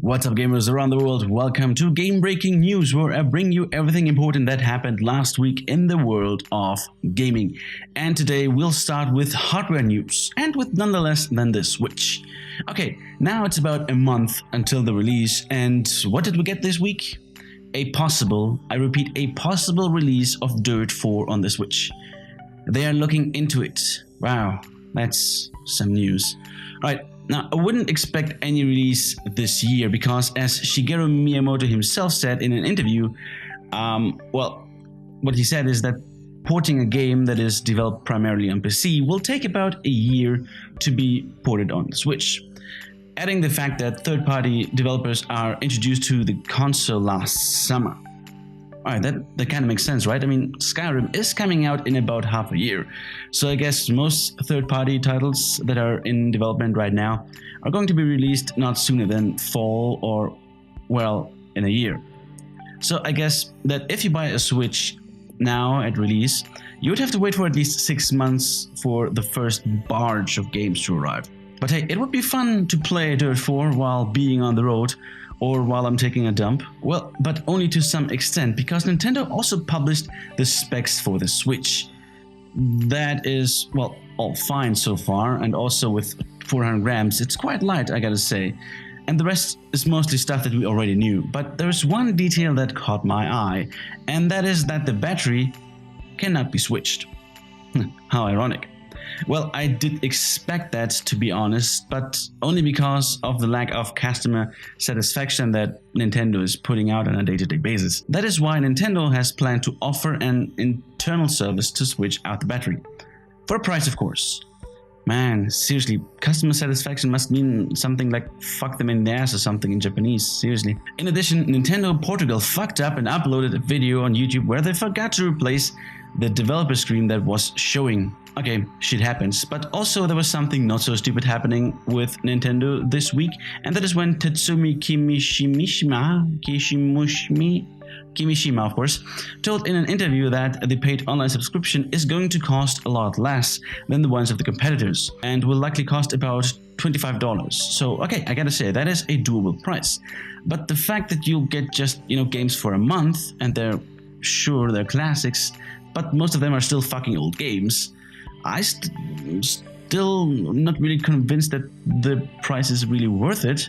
What's up, gamers around the world? Welcome to Game Breaking News, where I bring you everything important that happened last week in the world of gaming. And today we'll start with hardware news, and with none less than the Switch. Okay, now it's about a month until the release, and what did we get this week? A possible, I repeat, a possible release of Dirt 4 on the Switch. They are looking into it. Wow, that's some news. Alright. Now, I wouldn't expect any release this year because, as Shigeru Miyamoto himself said in an interview, what he said is that porting a game that is developed primarily on PC will take about a year to be ported on the Switch. Adding the fact that third-party developers are introduced to the console last summer. Alright, that kind of makes sense, right? I mean, Skyrim is coming out in about half a year, so I guess most third-party titles that are in development right now are going to be released not sooner than fall or, well, in a year. So I guess that if you buy a Switch now at release, you would have to wait for at least 6 months for the first barge of games to arrive. But hey, it would be fun to play Dirt 4 while being on the road, or while I'm taking a dump. Well, but only to some extent, because Nintendo also published the specs for the Switch. That is, well, all fine so far, and also with 400 grams, it's quite light, I gotta say. And the rest is mostly stuff that we already knew. But there's one detail that caught my eye, and that is that the battery cannot be switched. How ironic. Well, I did expect that, to be honest, but only because of the lack of customer satisfaction that Nintendo is putting out on a day-to-day basis. That is why Nintendo has planned to offer an internal service to switch out the battery. For a price, of course. Man, seriously, customer satisfaction must mean something like fuck them in the ass or something in Japanese, seriously. In addition, Nintendo Portugal fucked up and uploaded a video on YouTube where they forgot to replace the developer screen that was showing. Okay, shit happens, but also there was something not so stupid happening with Nintendo this week, and that is when Tatsumi Kimishima, of course, told in an interview that the paid online subscription is going to cost a lot less than the ones of the competitors, and will likely cost about $25. So, okay, I gotta say, that is a doable price. But the fact that you'll get just, games for a month, and they're classics, but most of them are still fucking old games, I still not really convinced that the price is really worth it.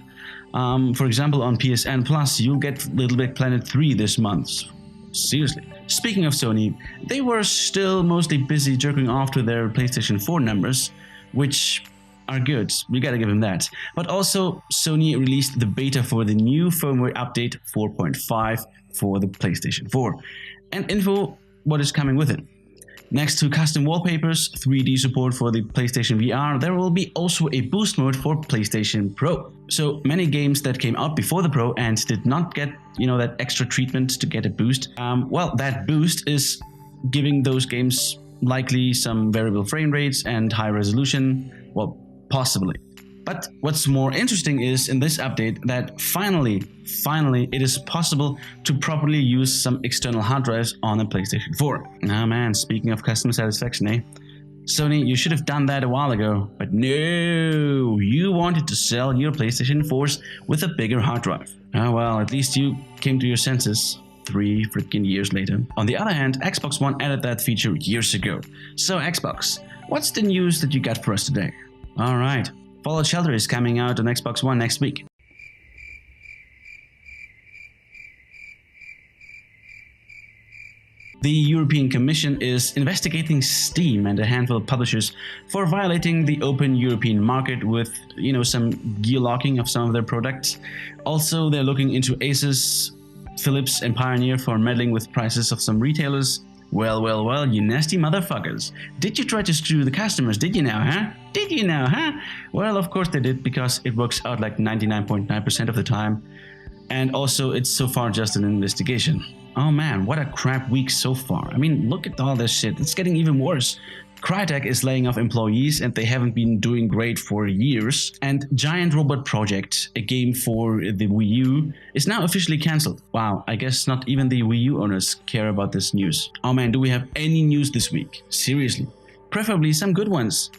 For example, on PSN Plus, you'll get Little Big Planet 3 this month. Seriously. Speaking of Sony, they were still mostly busy jerking off to their PlayStation 4 numbers, which are good, we gotta give them that. But also, Sony released the beta for the new firmware update 4.5 for the PlayStation 4. And info what is coming with it. Next to custom wallpapers, 3D support for the PlayStation VR, there will be also a boost mode for PlayStation Pro. So many games that came out before the Pro and did not get, that extra treatment to get a boost, well, that boost is giving those games likely some variable frame rates and high resolution, well, possibly. But what's more interesting is in this update that finally, it is possible to properly use some external hard drives on a PlayStation 4. Ah man, speaking of customer satisfaction, eh? Sony, you should have done that a while ago, but no, you wanted to sell your PlayStation 4s with a bigger hard drive. Ah well, at least you came to your senses 3 freaking years later. On the other hand, Xbox One added that feature years ago. So Xbox, what's the news that you got for us today? Alright. Fallout Shelter is coming out on Xbox One next week. The European Commission is investigating Steam and a handful of publishers for violating the open European market with, some geolocking of some of their products. Also, they're looking into Asus, Philips, and Pioneer for meddling with prices of some retailers. Well, you nasty motherfuckers. Did you try to screw the customers, did you now, huh? Did you now, huh? Well, of course they did, because it works out like 99.9% of the time. And also, it's so far just an investigation. Oh man, what a crap week so far. I mean, look at all this shit. It's getting even worse. Crytek is laying off employees and they haven't been doing great for years. And Giant Robot Project, a game for the Wii U, is now officially cancelled. Wow, I guess not even the Wii U owners care about this news. Oh man, do we have any news this week? Seriously. Preferably some good ones.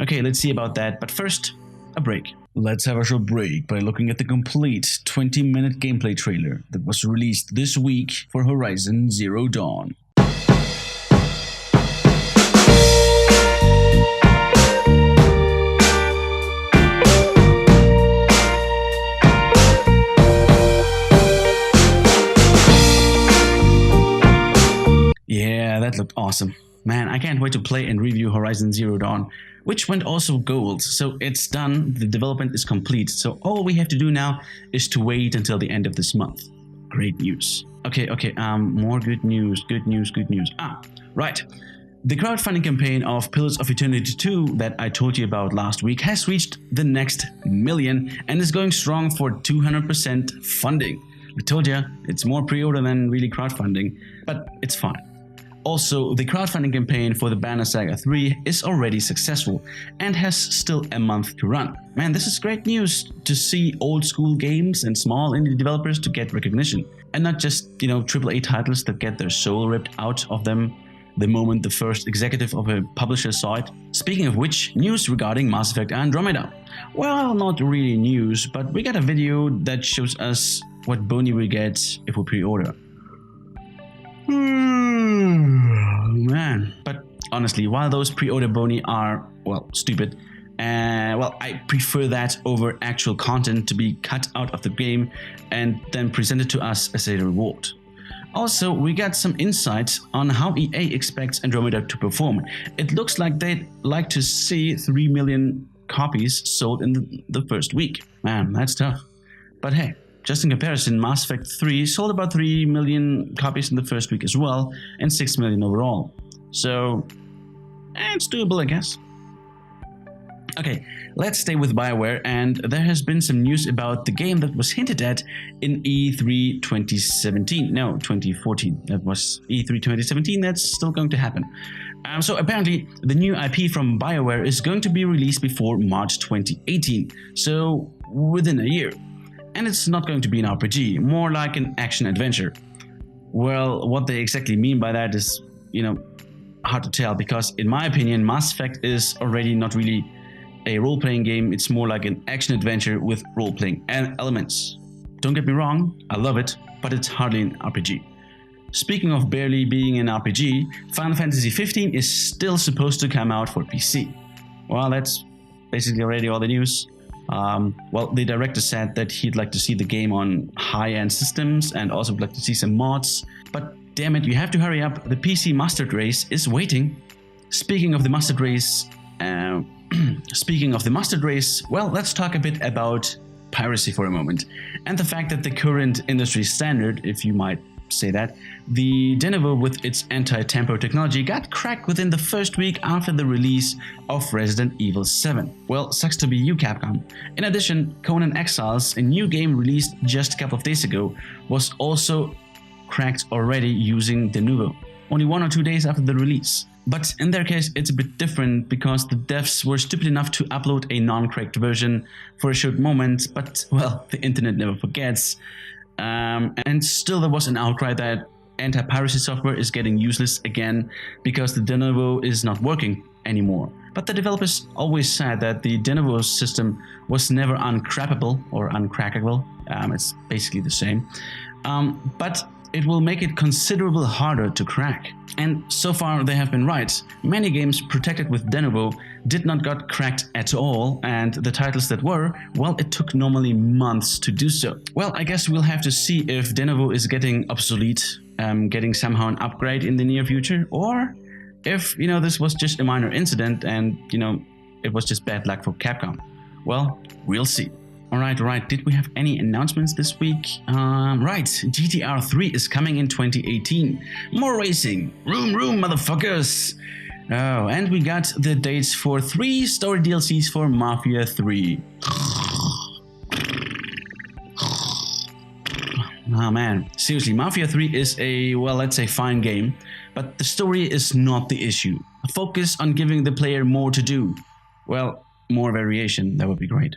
Okay, let's see about that, but first, a break. Let's have a short break by looking at the complete 20-minute gameplay trailer that was released this week for Horizon Zero Dawn. Yeah, that looked awesome. Man, I can't wait to play and review Horizon Zero Dawn, which went also gold, so it's done, the development is complete, so all we have to do now is to wait until the end of this month. Great news. Okay, more good news. Right. The crowdfunding campaign of Pillars of Eternity 2 that I told you about last week has reached the next million and is going strong for 200% funding. I told you, it's more pre-order than really crowdfunding, but it's fine. Also, the crowdfunding campaign for the Banner Saga 3 is already successful and has still a month to run. Man, this is great news to see old school games and small indie developers to get recognition. And not just, AAA titles that get their soul ripped out of them the moment the first executive of a publisher saw it. Speaking of which, news regarding Mass Effect Andromeda. Well, not really news, but we got a video that shows us what bounty we get if we pre-order. Man, but honestly, while those pre-order bounty are, stupid, I prefer that over actual content to be cut out of the game and then presented to us as a reward. Also, we got some insights on how EA expects Andromeda to perform. It looks like they'd like to see 3 million copies sold in the first week. Man, that's tough. But hey, just in comparison, Mass Effect 3 sold about 3 million copies in the first week as well, and 6 million overall. So, it's doable, I guess. Okay, let's stay with BioWare, and there has been some news about the game that was hinted at in E3 2017. No, 2014. That was E3 2017, that's still going to happen. So apparently, the new IP from BioWare is going to be released before March 2018, so within a year. And it's not going to be an RPG, more like an action-adventure. Well, what they exactly mean by that is, hard to tell, because in my opinion, Mass Effect is already not really a role-playing game, it's more like an action-adventure with role-playing elements. Don't get me wrong, I love it, but it's hardly an RPG. Speaking of barely being an RPG, Final Fantasy 15 is still supposed to come out for PC. Well, that's basically already all the news. The director said that he'd like to see the game on high-end systems and also would like to see some mods. But damn it, you have to hurry up, the PC mustard race is waiting. Speaking of the mustard race, let's talk a bit about piracy for a moment. And the fact that the current industry standard, if you might say that, the de novo with its anti-tamper technology got cracked within the first week after the release of Resident Evil 7. Well, sucks to be you, Capcom. In addition, Conan Exiles, a new game released just a couple of days ago, was also cracked already using de novo, only 1 or 2 days after the release. But in their case, it's a bit different because the devs were stupid enough to upload a non-cracked version for a short moment, but, the internet never forgets. And still there was an outcry that anti-piracy software is getting useless again because the de novo is not working anymore. But the developers always said that the de novo system was never uncrappable or uncrackable. It's basically the same. But it will make it considerably harder to crack. And so far they have been right. Many games protected with de novo did not get cracked at all, and the titles that were, it took normally months to do so. Well, I guess we'll have to see if de novo is getting obsolete, getting somehow an upgrade in the near future, or if, this was just a minor incident and, it was just bad luck for Capcom. Well, we'll see. Alright, did we have any announcements this week? Right, GTR 3 is coming in 2018. More racing! Room, motherfuckers! Oh, and we got the dates for 3 story DLCs for Mafia 3. Oh man, seriously, Mafia 3 is a, let's say fine game, but the story is not the issue. Focus on giving the player more to do. More variation, that would be great.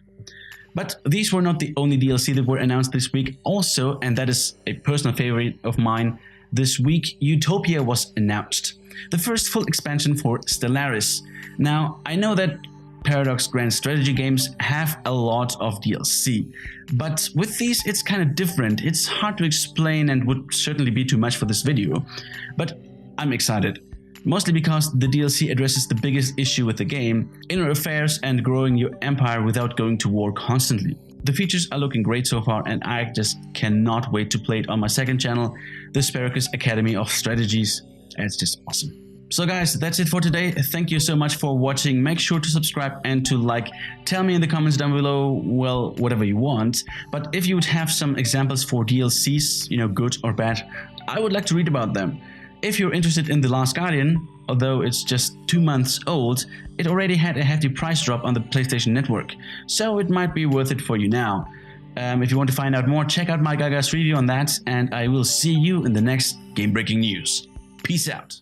But these were not the only DLC that were announced this week. Also, and that is a personal favorite of mine, this week Utopia was announced. The first full expansion for Stellaris. Now, I know that Paradox Grand Strategy games have a lot of DLC. But with these, it's kind of different. It's hard to explain and would certainly be too much for this video. But I'm excited. Mostly because the DLC addresses the biggest issue with the game, inner affairs and growing your empire without going to war constantly. The features are looking great so far and I just cannot wait to play it on my second channel, the Sparrowcus Academy of Strategies. It's just awesome. So guys, that's it for today. Thank you so much for watching. Make sure to subscribe and to like. Tell me in the comments down below, well, whatever you want. But if you would have some examples for DLCs, good or bad, I would like to read about them. If you're interested in The Last Guardian, although it's just 2 months old, it already had a hefty price drop on the PlayStation Network, so it might be worth it for you now. If you want to find out more, check out my Gagas review on that, and I will see you in the next game-breaking news. Peace out.